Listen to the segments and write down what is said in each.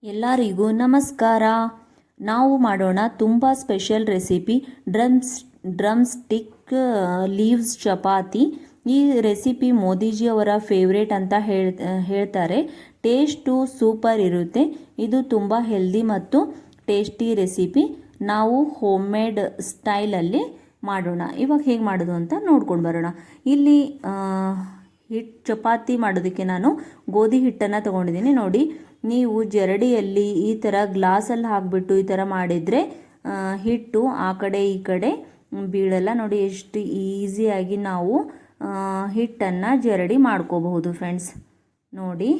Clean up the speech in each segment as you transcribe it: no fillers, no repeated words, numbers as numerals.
ಎಲ್ಲರಿಗೂ ನಮಸ್ಕಾರ. ನಾವು ಮಾಡೋಣ ತುಂಬ special recipe drum stick leaves chapati. ಈ ರೆಸಿಪಿ ಮೋದಿಜಿಯವರ ಫೇವ್ರೇಟ್ ಅಂತ ಹೇಳ್ತಾರೆ. ಟೇಸ್ಟು ಸೂಪರ್ ಇರುತ್ತೆ. ಇದು ತುಂಬ ಹೆಲ್ದಿ ಮತ್ತು ಟೇಸ್ಟಿ ರೆಸಿಪಿ. ನಾವು ಹೋಮ್ ಮೇಡ್ ಸ್ಟೈಲಲ್ಲಿ ಮಾಡೋಣ. ಇವಾಗ ಹೇಗೆ ಮಾಡೋದು ಅಂತ ನೋಡ್ಕೊಂಡು ಬರೋಣ. ಇಲ್ಲಿ ಚಪಾತಿ ಮಾಡೋದಕ್ಕೆ ನಾನು ಗೋಧಿ ಹಿಟ್ಟನ್ನು ತೊಗೊಂಡಿದ್ದೀನಿ. ನೋಡಿ, ನೀವು ಜರಡಿಯಲ್ಲಿ ಈ ಥರ ಗ್ಲಾಸಲ್ಲಿ ಹಾಕಿಬಿಟ್ಟು ಈ ಥರ ಮಾಡಿದರೆ ಹಿಟ್ಟು ಆ ಕಡೆ ಈ ಕಡೆ ಬೀಳಲ್ಲ. ನೋಡಿ ಎಷ್ಟು ಈಸಿಯಾಗಿ ನಾವು ಹಿಟ್ಟನ್ನು ಜರಡಿ ಮಾಡ್ಕೋಬಹುದು ಫ್ರೆಂಡ್ಸ್. ನೋಡಿ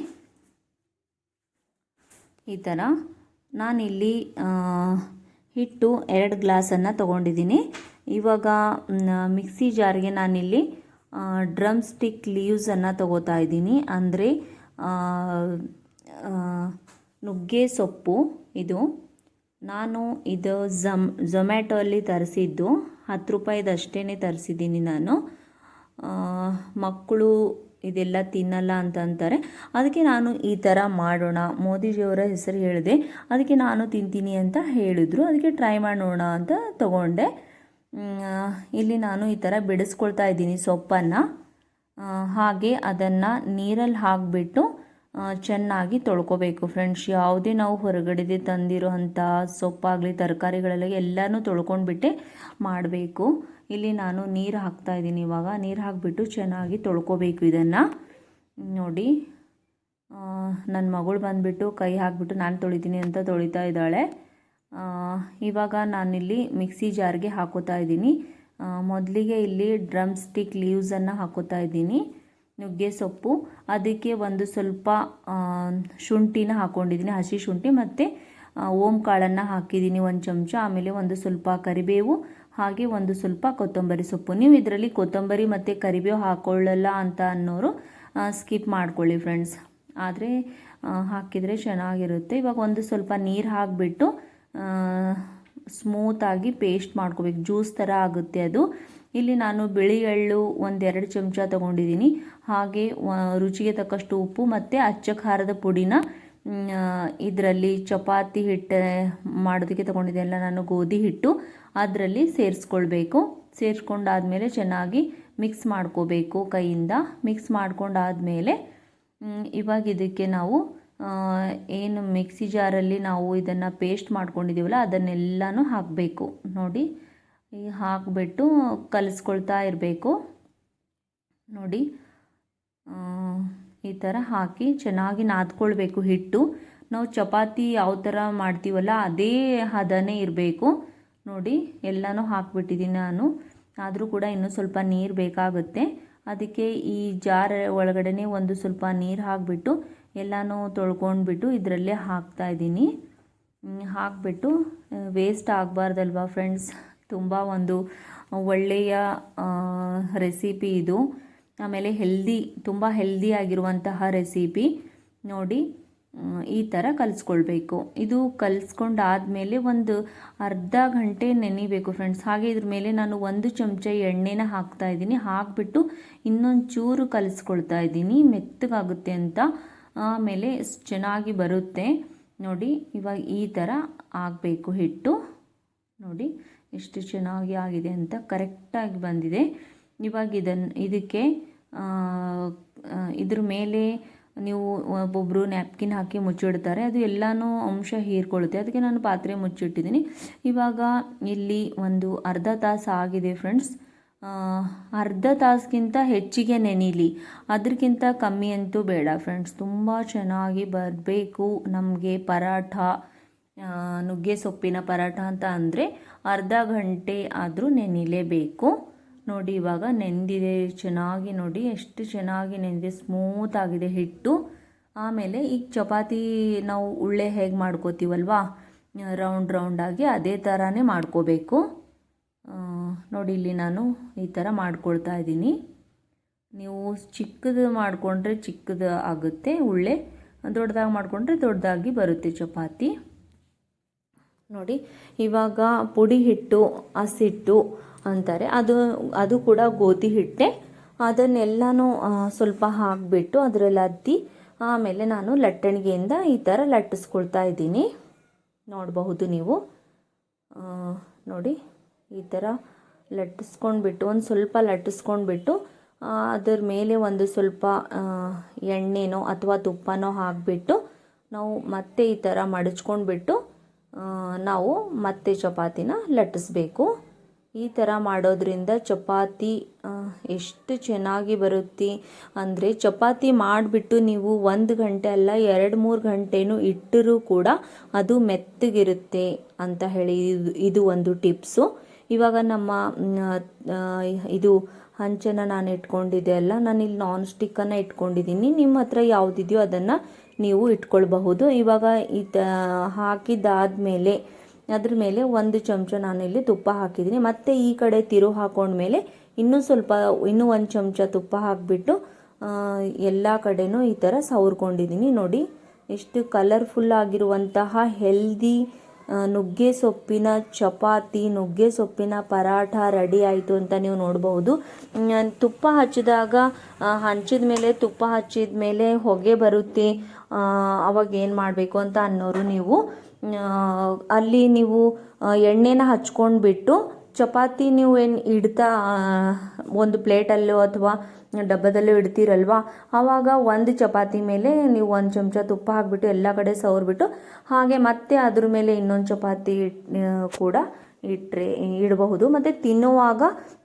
ಈ ಥರ ನಾನಿಲ್ಲಿ ಹಿಟ್ಟು 2 ಗ್ಲಾಸನ್ನು ತೊಗೊಂಡಿದ್ದೀನಿ. ಇವಾಗ ಮಿಕ್ಸಿ ಜಾರ್ಗೆ ನಾನಿಲ್ಲಿ ಡ್ರಮ್ ಸ್ಟಿಕ್ ಲೀವ್ಸನ್ನು ತೊಗೋತಾ ಇದ್ದೀನಿ. ಅಂದರೆ ನುಗ್ಗೆ ಸೊಪ್ಪು. ಇದು ನಾನು ಝೊಮ್ಯಾಟೊ ಅಲ್ಲಿ ತರಿಸಿದ್ದು 10 ರೂಪಾಯಿದಷ್ಟೇ ತರಿಸಿದ್ದೀನಿ ನಾನು. ಮಕ್ಕಳು ಇದೆಲ್ಲ ತಿನ್ನಲ್ಲ ಅಂತ ಅಂತಾರೆ. ಅದಕ್ಕೆ ನಾನು ಈ ಥರ ಮಾಡೋಣ, ಮೋದಿಜಿಯವರ ಹೆಸರು ಹೇಳಿದೆ, ಅದಕ್ಕೆ ನಾನು ತಿಂತೀನಿ ಅಂತ ಹೇಳಿದ್ರು. ಅದಕ್ಕೆ ಟ್ರೈ ಮಾಡೋಣ ಅಂತ ತಗೊಂಡೆ. ಇಲ್ಲಿ ನಾನು ಈ ಥರ ಬಿಡಿಸ್ಕೊಳ್ತಾ ಇದ್ದೀನಿ ಸೊಪ್ಪನ್ನು. ಹಾಗೆ ಅದನ್ನು ನೀರಲ್ಲಿ ಹಾಕಿಬಿಟ್ಟು ಚೆನ್ನಾಗಿ ತೊಳ್ಕೊಬೇಕು ಫ್ರೆಂಡ್ಸ್. ಯಾವುದೇ ನಾವು ಹೊರಗಡೆ ತಂದಿರೋ ಅಂಥ ಸೊಪ್ಪಾಗಲಿ ತರಕಾರಿಗಳೆಲ್ಲ ಎಲ್ಲನೂ ತೊಳ್ಕೊಂಡ್ಬಿಟ್ಟೆ ಮಾಡಬೇಕು. ಇಲ್ಲಿ ನಾನು ನೀರು ಹಾಕ್ತಾಯಿದ್ದೀನಿ. ಇವಾಗ ನೀರು ಹಾಕಿಬಿಟ್ಟು ಚೆನ್ನಾಗಿ ತೊಳ್ಕೊಬೇಕು ಇದನ್ನು. ನೋಡಿ, ನನ್ನ ಮಗಳು ಬಂದುಬಿಟ್ಟು ಕೈ ಹಾಕಿಬಿಟ್ಟು ನಾನು ತೊಳಿತೀನಿ ಅಂತ ತೊಳಿತಾ ಇದ್ದಾಳೆ. ಇವಾಗ ನಾನಿಲ್ಲಿ ಮಿಕ್ಸಿ ಜಾರ್ಗೆ ಹಾಕೋತಾ ಇದ್ದೀನಿ. ಮೊದಲಿಗೆ ಇಲ್ಲಿ ಡ್ರಮ್ ಸ್ಟಿಕ್ ಲೀವ್ಸನ್ನು ಹಾಕೋತಾ ಇದ್ದೀನಿ, ನುಗ್ಗೆ ಸೊಪ್ಪು. ಅದಕ್ಕೆ ಒಂದು ಸ್ವಲ್ಪ ಶುಂಠಿನ ಹಾಕ್ಕೊಂಡಿದ್ದೀನಿ, ಹಸಿ ಶುಂಠಿ, ಮತ್ತು ಓಮ್ ಕಾಳನ್ನು ಹಾಕಿದ್ದೀನಿ 1 ಚಮಚ. ಆಮೇಲೆ ಒಂದು ಸ್ವಲ್ಪ ಕರಿಬೇವು, ಹಾಗೆ ಒಂದು ಸ್ವಲ್ಪ ಕೊತ್ತಂಬರಿ ಸೊಪ್ಪು. ನೀವು ಇದರಲ್ಲಿ ಕೊತ್ತಂಬರಿ ಮತ್ತು ಕರಿಬೇವು ಹಾಕ್ಕೊಳ್ಳಲ್ಲ ಅಂತ ಅನ್ನೋರು ಸ್ಕಿಪ್ ಮಾಡ್ಕೊಳ್ಳಿ ಫ್ರೆಂಡ್ಸ್. ಆದರೆ ಹಾಕಿದರೆ ಚೆನ್ನಾಗಿರುತ್ತೆ. ಇವಾಗ ಒಂದು ಸ್ವಲ್ಪ ನೀರು ಹಾಕಿಬಿಟ್ಟು ಸ್ಮೂತಾಗಿ ಪೇಸ್ಟ್ ಮಾಡ್ಕೋಬೇಕು. ಜ್ಯೂಸ್ ಥರ ಆಗುತ್ತೆ ಅದು. ಇಲ್ಲಿ ನಾನು ಬಿಳಿ ಎಳ್ಳು 1-2 ಚಮಚ ತೊಗೊಂಡಿದ್ದೀನಿ. ಹಾಗೆ ರುಚಿಗೆ ತಕ್ಕಷ್ಟು ಉಪ್ಪು ಮತ್ತು ಅಚ್ಚ ಖಾರದ ಪುಡಿನ ಇದರಲ್ಲಿ ಚಪಾತಿ ಹಿಟ್ಟು ಮಾಡೋದಕ್ಕೆ ತೊಗೊಂಡಿದ್ದೆಲ್ಲ ನಾನು ಗೋಧಿ ಹಿಟ್ಟು ಅದರಲ್ಲಿ ಸೇರಿಸ್ಕೊಳ್ಬೇಕು. ಸೇರಿಸ್ಕೊಂಡಾದಮೇಲೆ ಚೆನ್ನಾಗಿ ಮಿಕ್ಸ್ ಮಾಡ್ಕೋಬೇಕು ಕೈಯಿಂದ. ಮಿಕ್ಸ್ ಮಾಡ್ಕೊಂಡಾದಮೇಲೆ ಇವಾಗ ಇದಕ್ಕೆ ನಾವು ಏನು ಮಿಕ್ಸಿ ಜಾರಲ್ಲಿ ನಾವು ಇದನ್ನು ಪೇಸ್ಟ್ ಮಾಡ್ಕೊಂಡಿದ್ದೀವಲ್ಲ ಅದನ್ನೆಲ್ಲನೂ ಹಾಕಬೇಕು. ನೋಡಿ, ಹಾಕಿಬಿಟ್ಟು ಕಲಿಸ್ಕೊಳ್ತಾ ಇರಬೇಕು. ನೋಡಿ, ಈ ಥರ ಹಾಕಿ ಚೆನ್ನಾಗಿ ನಾದ್ಕೊಳ್ಬೇಕು ಹಿಟ್ಟು. ನಾವು ಚಪಾತಿ ಯಾವ ಥರ ಮಾಡ್ತೀವಲ್ಲ ಅದೇ ಹದನೇ ಇರಬೇಕು. ನೋಡಿ, ಎಲ್ಲನೂ ಹಾಕ್ಬಿಟ್ಟಿದ್ದೀನಿ ನಾನು. ಆದರೂ ಕೂಡ ಇನ್ನೂ ಸ್ವಲ್ಪ ನೀರು ಬೇಕಾಗುತ್ತೆ. ಅದಕ್ಕೆ ಈ ಜಾರ್ ಒಳಗಡೆ ಒಂದು ಸ್ವಲ್ಪ ನೀರು ಹಾಕಿಬಿಟ್ಟು ಎಲ್ಲನೂ ತೊಳ್ಕೊಂಡ್ಬಿಟ್ಟು ಇದರಲ್ಲೇ ಹಾಕ್ತಾಯಿದ್ದೀನಿ. ಹಾಕಿಬಿಟ್ಟು ವೇಸ್ಟ್ ಆಗಬಾರ್ದಲ್ವಾ ಫ್ರೆಂಡ್ಸ್. ತುಂಬ ಒಂದು ಒಳ್ಳೆಯ ರೆಸಿಪಿ ಇದು. ಆಮೇಲೆ ತುಂಬ ಹೆಲ್ದಿಯಾಗಿರುವಂತಹ ರೆಸಿಪಿ. ನೋಡಿ, ಈ ಥರ ಕಲಿಸ್ಕೊಳ್ಬೇಕು. ಇದು ಕಲಿಸ್ಕೊಂಡಾದಮೇಲೆ ಒಂದು ಅರ್ಧ ಗಂಟೆ ನೆನಿಬೇಕು ಫ್ರೆಂಡ್ಸ್. ಹಾಗೆ ಇದ್ರ ಮೇಲೆ ನಾನು 1 ಚಮಚ ಎಣ್ಣೆನ ಹಾಕ್ತಾಯಿದ್ದೀನಿ. ಹಾಕಿಬಿಟ್ಟು ಇನ್ನೊಂದು ಚೂರು ಕಲಿಸ್ಕೊಳ್ತಾ ಇದ್ದೀನಿ, ಮೆತ್ತಗಾಗುತ್ತೆ ಅಂತ. ಆಮೇಲೆ ಚೆನ್ನಾಗಿ ಬರುತ್ತೆ. ನೋಡಿ, ಇವಾಗ ಈ ಥರ ಆಗಬೇಕು ಹಿಟ್ಟು. ನೋಡಿ ಎಷ್ಟು ಚೆನ್ನಾಗಿ ಆಗಿದೆ ಅಂತ, ಕರೆಕ್ಟಾಗಿ ಬಂದಿದೆ. ಇವಾಗ ಇದಕ್ಕೆ ಇದ್ರ ಮೇಲೆ ನೀವು ಒಬ್ಬೊಬ್ಬರು ನ್ಯಾಪ್ಕಿನ್ ಹಾಕಿ ಮುಚ್ಚಿಡ್ತಾರೆ, ಅದು ಎಲ್ಲನೂ ಅಂಶ ಹೀರ್ಕೊಳ್ಳುತ್ತೆ. ಅದಕ್ಕೆ ನಾನು ಪಾತ್ರೆ ಮುಚ್ಚಿಟ್ಟಿದ್ದೀನಿ. ಇವಾಗ ಇಲ್ಲಿ ಒಂದು ಅರ್ಧ ತಾಸು ಆಗಿದೆ ಫ್ರೆಂಡ್ಸ್. ಅರ್ಧ ತಾಸಿಗಿಂತ ಹೆಚ್ಚಿಗೆ ನೆನೀಲಿ, ಅದಕ್ಕಿಂತ ಕಮ್ಮಿ ಅಂತೂ ಬೇಡ ಫ್ರೆಂಡ್ಸ್. ತುಂಬ ಚೆನ್ನಾಗಿ ಬರಬೇಕು ನಮಗೆ ಪರಾಠ, ನುಗ್ಗೆ ಸೊಪ್ಪಿನ ಪರಾಠ ಅಂತ ಅಂದರೆ ಅರ್ಧ ಗಂಟೆ ಆದರೂ ನೆನಿಲೇಬೇಕು. ನೋಡಿ, ಇವಾಗ ನೆಂದಿದೆ ಚೆನ್ನಾಗಿ. ನೋಡಿ ಎಷ್ಟು ಚೆನ್ನಾಗಿ ನೆಂದಿದೆ, ಸ್ಮೂತ್ ಆಗಿದೆ ಹಿಟ್ಟು. ಆಮೇಲೆ ಈಗ ಚಪಾತಿ ನಾವು ಉಳ್ಳೆ ಹೇಗೆ ಮಾಡ್ಕೋತೀವಲ್ವಾ, ರೌಂಡಾಗಿ ಅದೇ ಥರನೇ ಮಾಡ್ಕೋಬೇಕು. ನೋಡಿ, ಇಲ್ಲಿ ನಾನು ಈ ಥರ ಮಾಡ್ಕೊಳ್ತಾ ಇದ್ದೀನಿ. ನೀವು ಚಿಕ್ಕದು ಮಾಡಿಕೊಂಡ್ರೆ ಚಿಕ್ಕದು ಆಗುತ್ತೆ ಉಳ್ಳೆ, ದೊಡ್ಡದಾಗಿ ಮಾಡಿಕೊಂಡ್ರೆ ದೊಡ್ಡದಾಗಿ ಬರುತ್ತೆ ಚಪಾತಿ. ನೋಡಿ, ಇವಾಗ ಪುಡಿ ಹಿಟ್ಟು, ಹಸಿಟ್ಟು ಅಂತಾರೆ, ಅದು ಕೂಡ ಗೋಧಿ ಹಿಟ್ಟೆ. ಅದನ್ನೆಲ್ಲನೂ ಸ್ವಲ್ಪ ಹಾಕಿಬಿಟ್ಟು ಅದರಲ್ಲಿ ಅದ್ದಿ ಆಮೇಲೆ ನಾನು ಲಟ್ಟಣಿಗೆಯಿಂದ ಈ ಥರ ಲಟ್ಟಿಸ್ಕೊಳ್ತಾ ಇದ್ದೀನಿ. ನೋಡಬಹುದು ನೀವು, ನೋಡಿ ಈ ಥರ ಲಟ್ಟಿಸ್ಕೊಂಡ್ಬಿಟ್ಟು ಒಂದು ಸ್ವಲ್ಪ ಲಟ್ಟಿಸ್ಕೊಂಡ್ಬಿಟ್ಟು ಅದರ ಮೇಲೆ ಒಂದು ಸ್ವಲ್ಪ ಎಣ್ಣೆನೋ ಅಥವಾ ತುಪ್ಪನೋ ಹಾಕಿಬಿಟ್ಟು ನಾವು ಮತ್ತೆ ಈ ಥರ ಮಡಚ್ಕೊಂಡ್ಬಿಟ್ಟು ನಾವು ಮತ್ತೆ ಚಪಾತಿನ ಲಟ್ಟಿಸ್ಬೇಕು. ಈ ಥರ ಮಾಡೋದ್ರಿಂದ ಚಪಾತಿ ಎಷ್ಟು ಚೆನ್ನಾಗಿ ಬರುತ್ತೆ ಅಂದರೆ, ಚಪಾತಿ ಮಾಡಿಬಿಟ್ಟು ನೀವು 1 ಗಂಟೆ ಅಲ್ಲ 2-3 ಗಂಟೆನೂ ಇಟ್ಟರೂ ಕೂಡ ಅದು ಮೆತ್ತಗಿರುತ್ತೆ ಅಂತ ಹೇಳಿ ಇದು ಒಂದು ಟಿಪ್ಸು. ಇವಾಗ ನಮ್ಮ ಇದು ಹಂಚನ್ನು ನಾನು ಇಟ್ಕೊಂಡಿದ್ದೆ ಅಲ್ಲ, ನಾನಿಲ್ಲಿ ನಾನ್ ಸ್ಟಿಕ್ಕನ್ನು ಇಟ್ಕೊಂಡಿದ್ದೀನಿ. ನಿಮ್ಮ ಹತ್ರ ಯಾವುದಿದೆಯೋ ಅದನ್ನು ನೀವು ಇಟ್ಕೊಳ್ಬಹುದು. ಇವಾಗ ಹಾಕಿದ್ದಾದಮೇಲೆ ಅದ್ರ ಮೇಲೆ 1 ಚಮಚ ನಾನಿಲ್ಲಿ ತುಪ್ಪ ಹಾಕಿದ್ದೀನಿ. ಮತ್ತು ಈ ಕಡೆ ತಿರು ಹಾಕೊಂಡ್ಮೇಲೆ ಇನ್ನೂ 1 ಚಮಚ ತುಪ್ಪ ಹಾಕಿಬಿಟ್ಟು ಎಲ್ಲ ಕಡೆನೂ ಈ ಥರ ಸವರ್ಕೊಂಡಿದ್ದೀನಿ. ನೋಡಿ ಎಷ್ಟು ಕಲರ್ಫುಲ್ ಆಗಿರುವಂತಹ ಹೆಲ್ದಿ ನುಗ್ಗೆ ಸೊಪ್ಪಿನ ಚಪಾತಿ, ನುಗ್ಗೆ ಸೊಪ್ಪಿನ ಪರಾಠ ರೆಡಿ ಆಯಿತು ಅಂತ ನೀವು ನೋಡಬಹುದು. ತುಪ್ಪ ಹಚ್ಚಿದಾಗ ಹಂಚಿದ ಮೇಲೆ ತುಪ್ಪ ಹಚ್ಚಿದ ಮೇಲೆ ಹೊಗೆ ಬರುತ್ತೆ, ಅವಾಗ ಏನು ಮಾಡಬೇಕು ಅಂತ ಅನ್ನೋರು ನೀವು ಅಲ್ಲಿ ನೀವು ಎಣ್ಣೆನ ಹಚ್ಕೊಂಡ್ಬಿಟ್ಟು ಚಪಾತಿ ನೀವು ಏನು ಇಡ್ತಾ ಒಂದು ಪ್ಲೇಟಲ್ಲೋ ಅಥವಾ ಡಬ್ಬದಲ್ಲೋ ಇಡ್ತೀರಲ್ವ, ಆವಾಗ 1 ಚಪಾತಿ ಮೇಲೆ ನೀವು 1 ಚಮಚ ತುಪ್ಪ ಹಾಕಿಬಿಟ್ಟು ಎಲ್ಲ ಕಡೆ ಸವರ್ಬಿಟ್ಟು ಹಾಗೆ ಮತ್ತೆ ಅದ್ರ ಮೇಲೆ ಇನ್ನೊಂದು ಚಪಾತಿ ಕೂಡ ಇಡಬಹುದು. ಮತ್ತು ತಿನ್ನುವಾಗ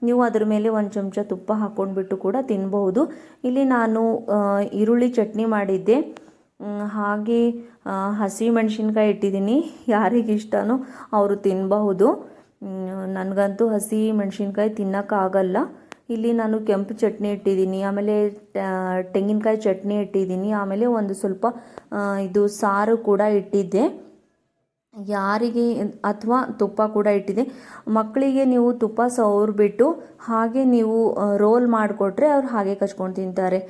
ನೀವು ಅದ್ರ ಮೇಲೆ 1 ಚಮಚ ತುಪ್ಪ ಹಾಕ್ಕೊಂಡ್ಬಿಟ್ಟು ಕೂಡ ತಿನ್ನಬಹುದು. ಇಲ್ಲಿ ನಾನು ಈರುಳ್ಳಿ ಚಟ್ನಿ ಮಾಡಿದ್ದೆ, ಹಾಗೆ ಹಸಿ ಮೆಣಸಿನ್ಕಾಯಿ ಇಟ್ಟಿದ್ದೀನಿ. ಯಾರಿಗಿಷ್ಟನೋ ಅವರು ತಿನ್ನಬಹುದು. ನನಗಂತೂ ಹಸಿ ಮೆಣಸಿನ್ಕಾಯಿ ತಿನ್ನೋಕ್ಕಾಗಲ್ಲ. ಇಲ್ಲಿ ನಾನು ಕೆಂಪು ಚಟ್ನಿ ಇಟ್ಟಿದ್ದೀನಿ, ಆಮೇಲೆ ತೆಂಗಿನಕಾಯಿ ಚಟ್ನಿ ಇಟ್ಟಿದ್ದೀನಿ, ಆಮೇಲೆ ಒಂದು ಸ್ವಲ್ಪ ಇದು ಸಾರು ಕೂಡ ಇಟ್ಟಿದ್ದೆ ಯಾರಿಗೆ, ಅಥವಾ ತುಪ್ಪ ಕೂಡ ಇಟ್ಟಿದೆ. ಮಕ್ಕಳಿಗೆ ನೀವು ತುಪ್ಪ ಸವರ್ಬಿಟ್ಟು ಹಾಗೆ ನೀವು ರೋಲ್ ಮಾಡಿಕೊಟ್ರೆ ಅವ್ರು ಹಾಗೆ ಕಚ್ಕೊಂಡು ತಿಂತಾರೆ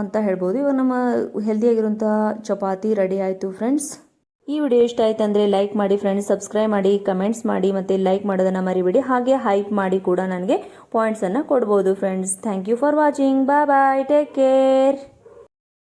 ಅಂತ ಹೇಳ್ಬೋದು. ಇವಾಗ ನಮ್ಮ ಹೆಲ್ದಿಯಾಗಿರುವಂತಹ ಚಪಾತಿ ರೆಡಿ ಆಯಿತು ಫ್ರೆಂಡ್ಸ್. ಈ ವಿಡಿಯೋ ಇಷ್ಟ ಆಯ್ತು ಅಂದರೆ ಲೈಕ್ ಮಾಡಿ ಫ್ರೆಂಡ್ಸ್, ಸಬ್ಸ್ಕ್ರೈಬ್ ಮಾಡಿ, ಕಮೆಂಟ್ಸ್ ಮಾಡಿ, ಮತ್ತು ಲೈಕ್ ಮಾಡೋದನ್ನು ಮರಿಬೇಡಿ. ಹಾಗೆ ಹೈಪ್ ಮಾಡಿ ಕೂಡ ನನಗೆ ಪಾಯಿಂಟ್ಸನ್ನು ಕೊಡ್ಬೋದು friends. Thank you for watching. Bye bye, take care.